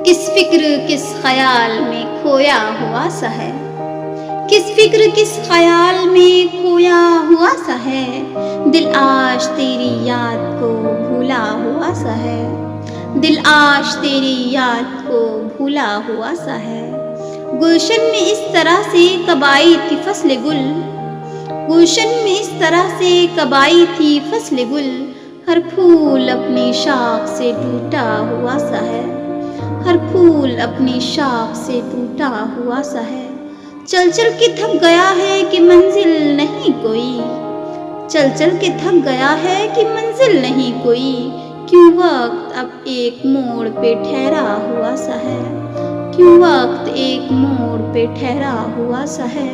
کس فکر کس خیال میں کھویا ہوا سا ہے، کس فکر کس خیال میں کھویا ہوا سا ہے، دل آج تیری یاد کو بھولا ہوا سا ہے، دل آج تیری یاد کو بھولا ہوا سا ہے۔ گلشن میں اس طرح سے کب آئی تھی فصل گل، گلشن میں اس طرح سے کب آئی تھی فصل گل، ہر پھول اپنی شاخ سے ٹوٹا ہوا سا ہے، ہر پھول اپنی شاخ سے ٹوٹا ہوا سا ہے۔ چل چل کے تھک گیا ہے کہ منزل نہیں کوئی، چل چل کے تھک گیا ہے کہ منزل نہیں کوئی، کیوں وقت اب ایک موڑ پہ ٹھہرا ہوا سا ہے، کیوں وقت ایک موڑ پہ ٹھہرا ہوا سا ہے۔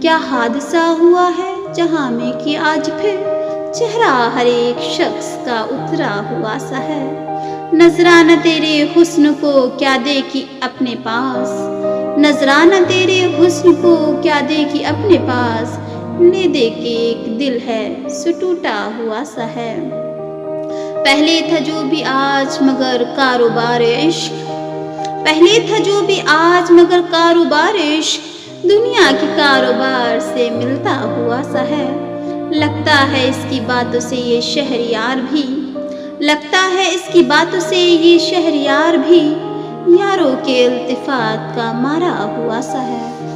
کیا حادثہ ہوا ہے جہاں میں کہ آج پھر چہرہ ہر ایک شخص کا اترا ہوا سا ہے، نذرانہ تیرے حسن کو کیا دیکھی اپنے پاس، نذرانہ تیرے حسن کو کیا دیکھی اپنے پاس، لے دے کے ایک دل ہے سو ٹوٹا ہوا سا ہے۔ پہلے تھا جو بھی آج مگر کاروبار عشق، پہلے تھا جو بھی آج مگر کاروبار عشق، دنیا کے کاروبار سے ملتا ہوا سا ہے۔ لگتا ہے اس کی باتوں سے یہ شہریار بھی، لگتا ہے اس کی باتوں سے یہ شہریار بھی، یاروں کے التفات کا مارا ہوا سا ہے۔